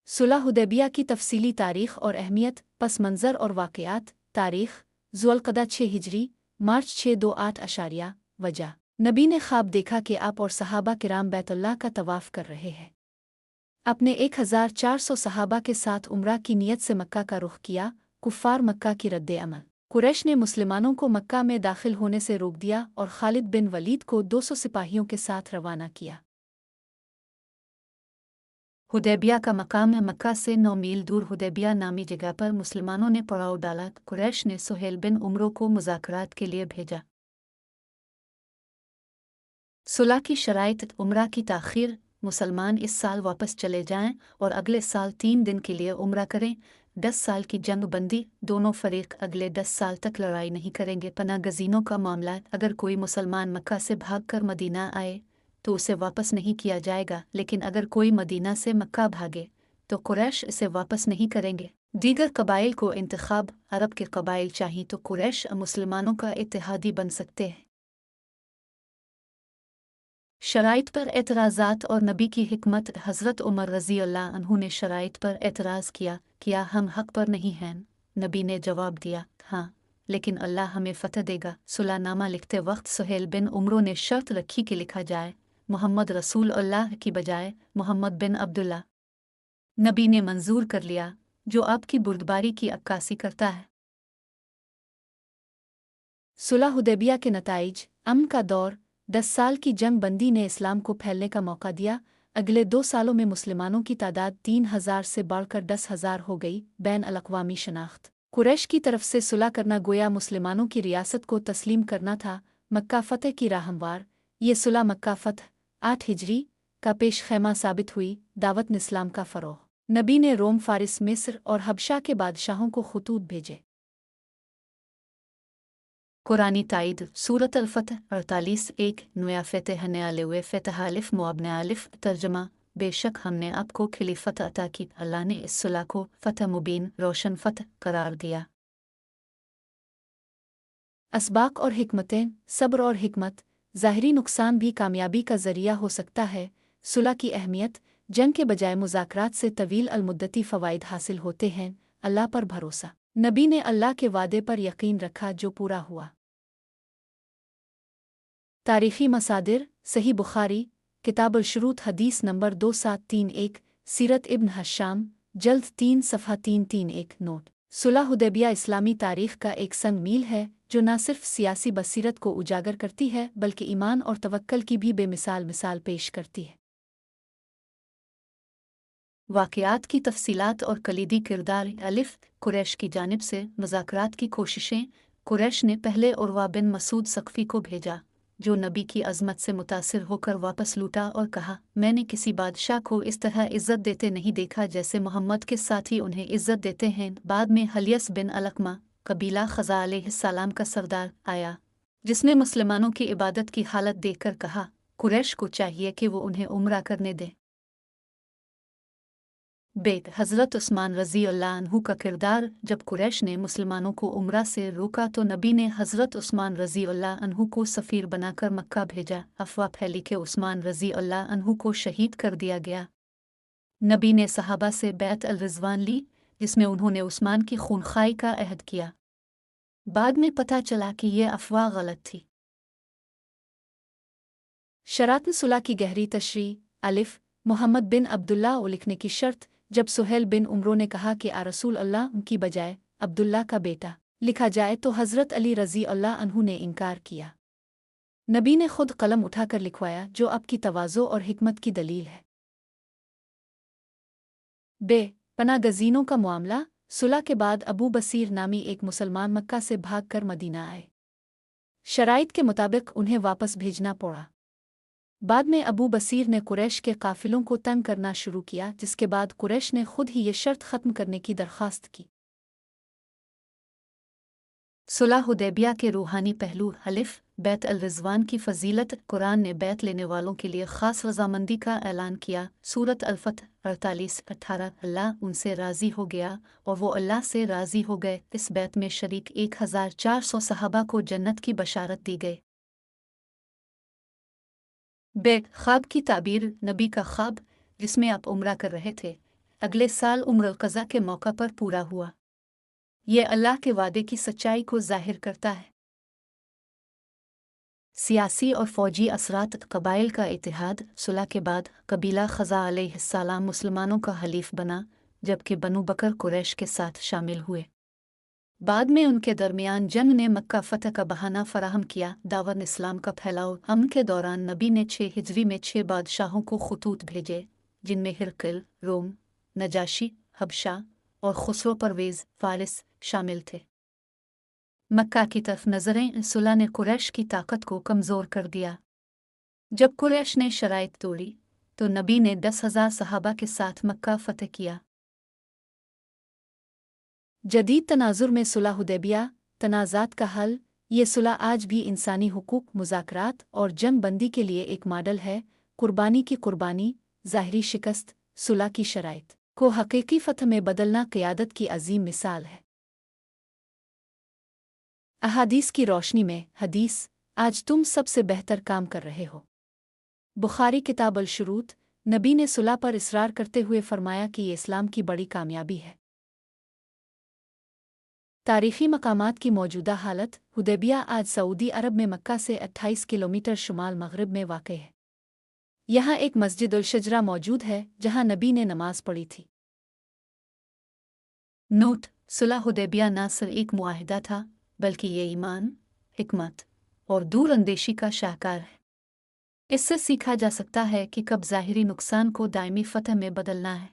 सुलह हुदैबिया की तफसीली तारीख़ और अहमियत, पस मंज़र और वाक़यात। तारीख़ ज़ुल्क़दा 6 हिजरी, मार्च 628 वजह। नबी ने ख्वाब देखा कि आप और सहाबा किराम बैतुल्लाह का तवाफ़ कर रहे हैं। अपने 1400 सहाबा के साथ उम्रा की नीयत से मक्का का रुख किया। कुफ़ार मक्का की रद्द-ए-अमल। कुरैश ने मुसलमानों को मक्का में दाखिल होने से रोक दिया और खालिद बिन वलीद को 200 सिपाहियों के साथ रवाना किया। हुदैबिया का मकाम है। मक्का से 9 मील दूर हुदैबिया नामी जगह पर मुसलमानों ने पड़ाव डाला। कुरैश ने सुहेल बिन उमरों को मुज़ाकरात के लिए भेजा। सुलह की शराइत। उम्रा की ताख़ीर। मुसलमान इस साल वापस चले जाएं और अगले साल 3 दिन के लिए उम्रा करें। 10 साल की जंग बंदी। दोनों फरीक अगले 10 साल तक लड़ाई नहीं करेंगे। पनाह गज़ीनों का मामला। अगर कोई मुसलमान मक्का से भागकर मदीना आए तो उसे वापस नहीं किया जाएगा, लेकिन अगर कोई मदीना से मक्का भागे तो कुरैश इसे वापस नहीं करेंगे। दीगर कबाइल को इंतखाब। अरब के कबाइल चाहिए तो कुरैश मुसलमानों का इत्तेहादी बन सकते हैं। शराइत पर एतराज़ात और नबी की हिकमत। हज़रत उमर रज़ी अल्लाह अन्हु ने शराइत पर एतराज़ किया हम हक़ पर नहीं हैं। नबी ने जवाब दिया, हाँ, लेकिन अल्लाह हमें फ़तह देगा। सुलहनामा लिखते वक्त सुहेल बिन उमरों ने शर्त रखी कि लिखा जाए मोहम्मद रसूल अल्लाह की बजाय मोहम्मद बिन अब्दुल्ला। नबी ने मंजूर कर लिया, जो आपकी बुर्दबारी की अक्कासी करता है। सुलह हुदैबिया के नताइज। अमन का दौर। 10 साल की जंग बंदी ने इस्लाम को फैलने का मौका दिया। अगले 2 सालों में मुसलमानों की तादाद 3000 से बढ़कर 10,000 हो गई। बैन अल-अक़वामी शनाख्त। कुरैश की तरफ से सुलह करना गोया मुसलमानों की रियासत को तस्लीम करना था। मक्का फ़तह की राह हमवार। ये सुलह मक्का फ़तह 8 हिजरी का पेश खैमा साबित हुई। दावत इस्लाम का फ़रोग़। नबी ने रोम, फ़ारिस, मिस्र और हबशा के बादशाहों को ख़ुतूत भेजे। कुरानी ताईद। सूरत अल-फ़तह 48:1 नया फ़तह ने अलवे फ़तह अलिफ़ मुअब्ने अलिफ़। तर्जमा बेशक हमने आपको खिलीफत अता की। अल्लाह ने इस सुलह को फ़तह मुबीन रोशन फ़तह करार दिया। असबाक और हिकमतें। सब्र और हिकमत। ज़ाहिरी नुकसान भी कामयाबी का ज़रिया हो सकता है। सुलह की अहमियत। जंग के बजाय मुज़ाकरात से तवील अलमुद्दती फ़वाइद हासिल होते हैं। अल्लाह पर भरोसा। नबी ने अल्लाह के वादे पर यकीन रखा जो पूरा हुआ। तारीख़ी मसादिर। सही बुखारी किताब अल-शुरूत हदीस नंबर 2731। सीरत इब्न हश्शाम जल्द 3 सफ़हा 331 नोट। सुलह हुदैबिया इस्लामी तारीख़ का एक संग मील है जो न सिर्फ सियासी बसीरत को उजागर करती है बल्कि ईमान और तवक्कल की भी बेमिसाल मिसाल पेश करती है। वाक़यात की तफसीलात और कलीदी किरदार। अलिफ़ कुरैश की जानिब से मुज़ाकरात की कोशिशें। कुरैश ने पहले उर्वा बिन मसूद सक़फ़ी को भेजा, जो नबी की अज़मत से मुतासिर होकर वापस लूटा और कहा, मैंने किसी बादशाह को इस तरह इज़्ज़त देते नहीं देखा जैसे मोहम्मद के साथी उन्हें इज़्ज़त देते हैं। बाद में हलियस बिन अलक़मा कबीला ख़ज़ा अलैहिस्सलाम का सरदार आया, जिसने मुसलमानों की इबादत की हालत देखकर कहा, कुरैश को चाहिए कि वो उन्हें उम्रा करने दे। बेट हज़रत उस्मान रज़ी अल्लाह अन्हु का किरदार। जब कुरैश ने मुसलमानों को उम्रा से रोका तो नबी ने हज़रत उस्मान रज़ी अल्लाह अन्हु को सफ़ीर बनाकर मक्का भेजा। अफवाह फैली कि उस्मान रज़ी अल्लाह अन्हु को शहीद कर दिया गया। नबी ने सहाबा से बैत अल-रिज़वान ली, जिसमें उन्होंने उस्मान की खूनखाई का अहद किया। बाद में पता चला कि यह अफवाह गलत थी। शरात सुलह की गहरी तशरीह। अलिफ़ मोहम्मद बिन अब्दुल्ला को लिखने की शर्त। जब सुहेल बिन उमरों ने कहा कि आ रसूल अल्लाह उनकी बजाय अब्दुल्ला का बेटा लिखा जाए तो हज़रत अली रज़ी अल्लाह अन्हु ने इनकार किया। नबी ने खुद कलम उठाकर लिखवाया, जो आपकी तवाज़ो और हिकमत की दलील है। पनाह गज़ीनों का मामला। सुलह के बाद अबू बसीर नामी एक मुसलमान मक्का से भागकर मदीना आए। शराइत के मुताबिक उन्हें वापस भेजना पड़ा। बाद में अबू बसीर ने कुरैश के काफ़िलों को तंग करना शुरू किया, जिसके बाद कुरैश ने खुद ही ये शर्त ख़त्म करने की दरख्वास्त की। सुलह हुदैबिया के रूहानी पहलू। अलिफ़ बैत अल-रिज़वान की फ़जीलत। कुरान ने बैत लेने वालों के लिए ख़ास रज़ामंदी का ऐलान किया। सूरत अल-फ़तह 48-18 अल्लाह उनसे राज़ी हो गया और वो अल्लाह से राज़ी हो गए। इस बैत में शरीक 1400 सहाबा को जन्नत की बशारत दी गई। ख्वाब की ताबीर। नबी का ख्वाब, जिसमें आप उम्रा कर रहे थे, अगले साल उम्र क़ज़ा के मौका पर पूरा हुआ। ये अल्लाह के वादे की सच्चाई को ज़ाहिर करता है। सियासी और फ़ौजी असरात कबाइल का इत्तेहाद। सुलह के बाद कबीला ख़ज़ा अलैहिस्सलाम मुसलमानों का हलीफ बना, जबकि बनु बकर कुरैश के साथ शामिल हुए। बाद में उनके दरमियान जंग ने मक्का फ़तह का बहाना फराहम किया। दावत इस्लाम का फैलाव। अमन के दौरान नबी ने 6 हिजरी में 6 बादशाहों को खतूत भेजे, जिनमें हिरकिल, रोम, नजाशी, हबशा और खुसरो परवेज़ फ़ारिस शामिल थे। मक्का की तरफ नज़रें। सुलह ने कुरैश की ताकत को कमज़ोर कर दिया। जब कुरैश ने शराइत तोड़ी तो नबी ने 10,000 सहाबा के साथ मक्का फ़तह किया। जदीद तनाजुर में सुलह हुदैबिया तनाज़ात का हल। ये सुलह आज भी इंसानी हुकूक, मुज़ाकरात और जंग बंदी के लिए एक मॉडल है। कुर्बानी की कुर्बानी, ज़ाहिरी शिकस्त, सुलह की शराइत को हकीकी फ़तह में बदलना क़यादत की अजीम मिसाल है। अहादीस की रोशनी में हदीस। आज तुम सबसे बेहतर काम कर रहे हो। बुखारी किताब अल शुरूत। नबी ने सुलह पर इसरार करते हुए फरमाया कि ये इस्लाम की बड़ी कामयाबी है। तारीख़ी मकामात की मौजूदा हालत। हुदैबिया आज सऊदी अरब में मक्का से 28 किलोमीटर शुमाल मग़रिब में वाक़ है। यहाँ एक मस्जिद उल शजरा मौजूद है, जहाँ नबी ने नमाज पढ़ी थी। नोट: सुलह हुदैबिया न सिर्फ एक मुआहिदा था, बल्कि ये ईमान, हिकमत और दूरअंदेशी का शाहकार है। इससे सीखा जा सकता है कि कब ज़ाहिरी नुकसान को दायमी फ़तह में बदलना है।